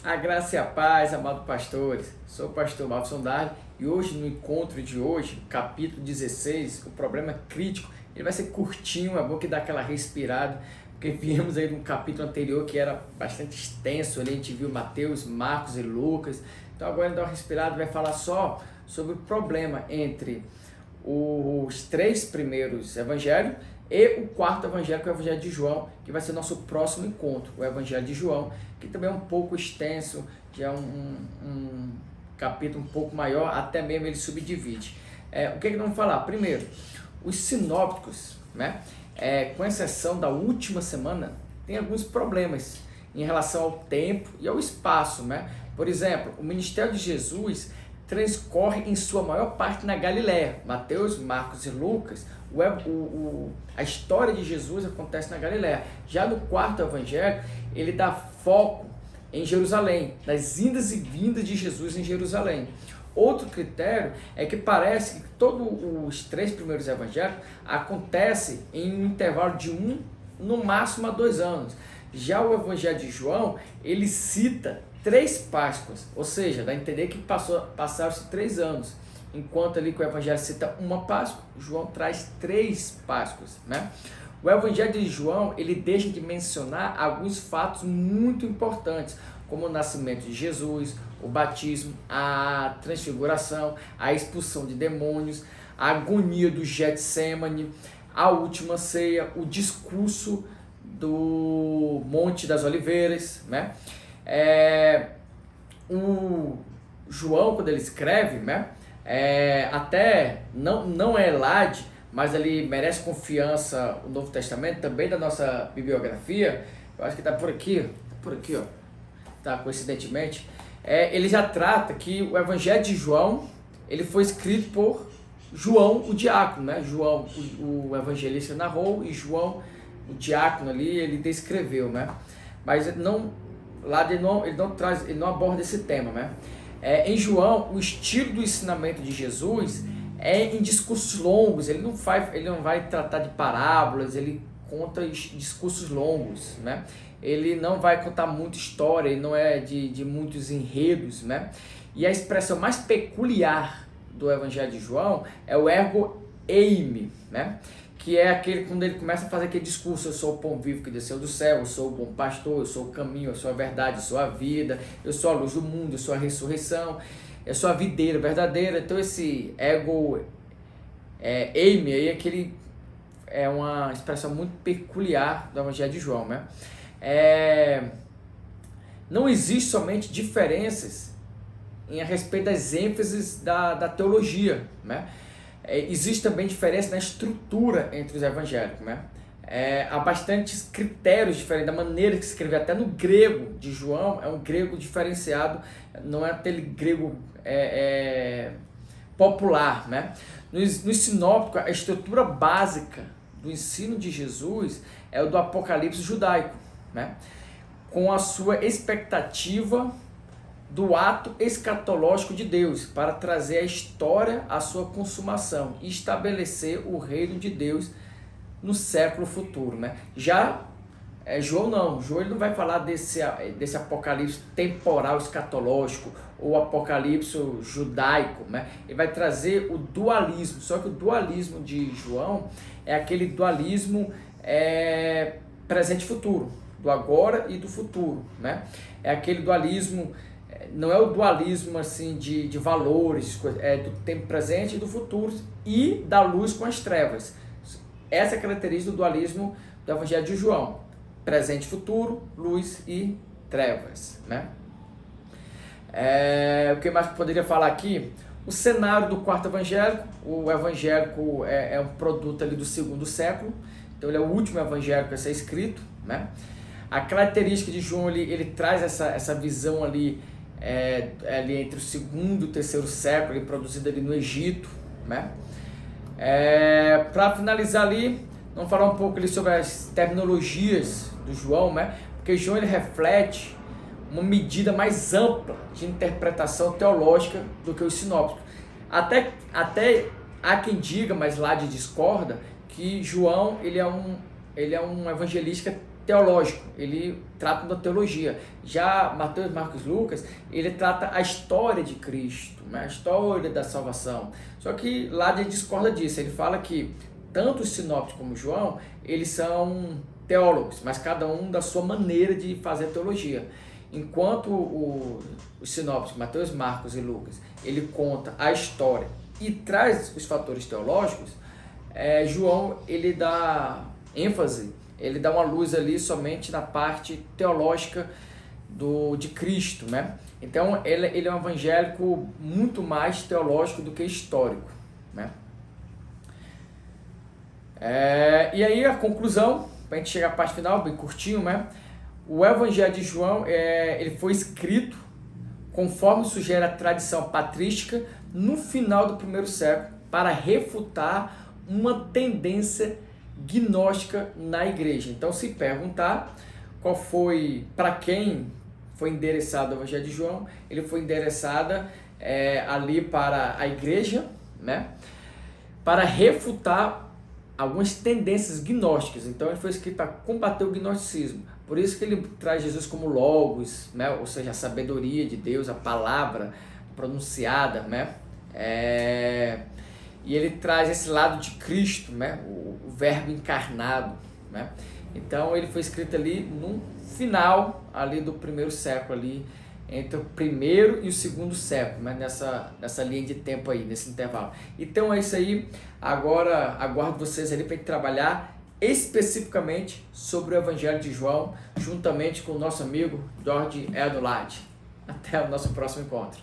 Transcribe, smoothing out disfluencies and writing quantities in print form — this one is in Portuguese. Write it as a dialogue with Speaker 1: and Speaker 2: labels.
Speaker 1: A graça e a paz, amados pastores. Sou o pastor Marcos Darli e hoje, no encontro de hoje, capítulo 16, o problema crítico, ele vai ser curtinho, é bom que dá aquela respirada, porque viemos aí de um capítulo anterior que era bastante extenso, ali a gente viu Mateus, Marcos e Lucas, então agora ele dá uma respirada, vai falar só sobre o problema entre os três primeiros evangelhos e o quarto evangelho, que é o evangelho de João, que vai ser nosso próximo encontro, o evangelho de João, que também é um pouco extenso, já é um capítulo um pouco maior, até mesmo ele subdivide. O que vamos falar? Primeiro, os sinópticos, né? Com exceção da última semana, tem alguns problemas em relação ao tempo e ao espaço, né? Por exemplo, o ministério de Jesus transcorre em sua maior parte na Galiléia. Mateus, Marcos e Lucas, a história de Jesus acontece na Galiléia. Já no quarto evangelho, ele dá foco em Jerusalém, nas indas e vindas de Jesus em Jerusalém. Outro critério é que parece que todos os três primeiros evangelhos acontecem em um intervalo de no máximo, 2 anos. Já o evangelho de João, ele cita 3 Páscoas, ou seja, dá a entender que passaram-se 3 anos. Enquanto ali que o evangelho cita uma Páscoa, João traz 3 Páscoas, né? O evangelho de João, ele deixa de mencionar alguns fatos muito importantes, como o nascimento de Jesus, o batismo, a transfiguração, a expulsão de demônios, a agonia do Getsêmani, a última ceia, o discurso do Monte das Oliveiras, né? O João, quando ele escreve, né? Até não é Elade, mas ele merece confiança, o Novo Testamento, também da nossa bibliografia. Eu acho que está por aqui, ó, tá, coincidentemente. Ele já trata que o Evangelho de João, ele foi escrito por João, o diácono, né? João, o evangelista, narrou, e João, o diácono ali, ele descreveu, né? Mas ele não aborda esse tema, né? Em João, o estilo do ensinamento de Jesus é em discursos longos. Ele não vai tratar de parábolas, ele conta discursos longos, né? Ele não vai contar muita história, ele não é de muitos enredos, né? E a expressão mais peculiar do Evangelho de João é o ergo eimi, né? Que é aquele quando ele começa a fazer aquele discurso: eu sou o pão vivo que desceu do céu, eu sou o bom pastor, eu sou o caminho, eu sou a verdade, eu sou a vida, eu sou a luz do mundo, eu sou a ressurreição, eu sou a videira verdadeira. Então esse ego eimi aí é uma expressão muito peculiar do Evangelho de João, né? Não existe somente diferenças a respeito das ênfases da teologia, né? Existe também diferença na estrutura entre os evangélicos, né? Há bastantes critérios diferentes da maneira que se escreve. Até no grego de João é um grego diferenciado, não é aquele grego popular, né? No sinóptico, a estrutura básica do ensino de Jesus é o do Apocalipse judaico, né? Com a sua expectativa do ato escatológico de Deus para trazer a história à sua consumação e estabelecer o reino de Deus no século futuro, né? Já João não. João ele não vai falar desse apocalipse temporal escatológico ou apocalipse judaico, né? Ele vai trazer o dualismo, só que o dualismo de João é aquele dualismo presente e futuro, do agora e do futuro, né? É aquele dualismo, não é o dualismo assim de valores, é do tempo presente e do futuro e da luz com as trevas. Essa é a característica do dualismo do Evangelho de João: presente e futuro, luz e trevas, né? O que mais que eu poderia falar aqui? O cenário do quarto evangélico. O evangélico é um produto ali do 2º século, então ele é o último evangélico a ser escrito, né? A característica de João, ele traz essa visão ali, ali entre o 2º e o 3º século, ele produzido ali no Egito, né? Para finalizar ali, vamos falar um pouco ali sobre as terminologias do João, né? Porque João ele reflete uma medida mais ampla de interpretação teológica do que os sinópticos. Até há quem diga, mas lá discorda, que João ele é um evangelista teológico, ele trata da teologia. Já Mateus, Marcos e Lucas, ele trata a história de Cristo, né? A história da salvação. Só que lá ele discorda disso, ele fala que tanto os sinópticos como João, eles são teólogos, mas cada um da sua maneira de fazer teologia. Enquanto os sinópticos, Mateus, Marcos e Lucas, ele conta a história e traz os fatores teológicos, João, ele dá ênfase, ele dá uma luz ali somente na parte teológica de Cristo, né? Então, ele é um evangélico muito mais teológico do que histórico, né? E aí, a conclusão, para a gente chegar à parte final, bem curtinho, né? O Evangelho de João, ele foi escrito, conforme sugere a tradição patrística, no final do primeiro século, para refutar uma tendência gnóstica na igreja. Então, se perguntar para quem foi endereçado o Evangelho de João, ele foi endereçada ali para a igreja, né? Para refutar algumas tendências gnósticas. Então, ele foi escrito para combater o gnosticismo. Por isso que ele traz Jesus como Logos, né? Ou seja, a sabedoria de Deus, a palavra pronunciada, né? E ele traz esse lado de Cristo, né? O verbo encarnado, né? Então, ele foi escrito ali no final ali do primeiro século, ali, entre o primeiro e o segundo século, né? nessa linha de tempo aí, nesse intervalo. Então é isso aí. Agora aguardo vocês ali para trabalhar especificamente sobre o Evangelho de João, juntamente com o nosso amigo Jorge Edulard. Até o nosso próximo encontro.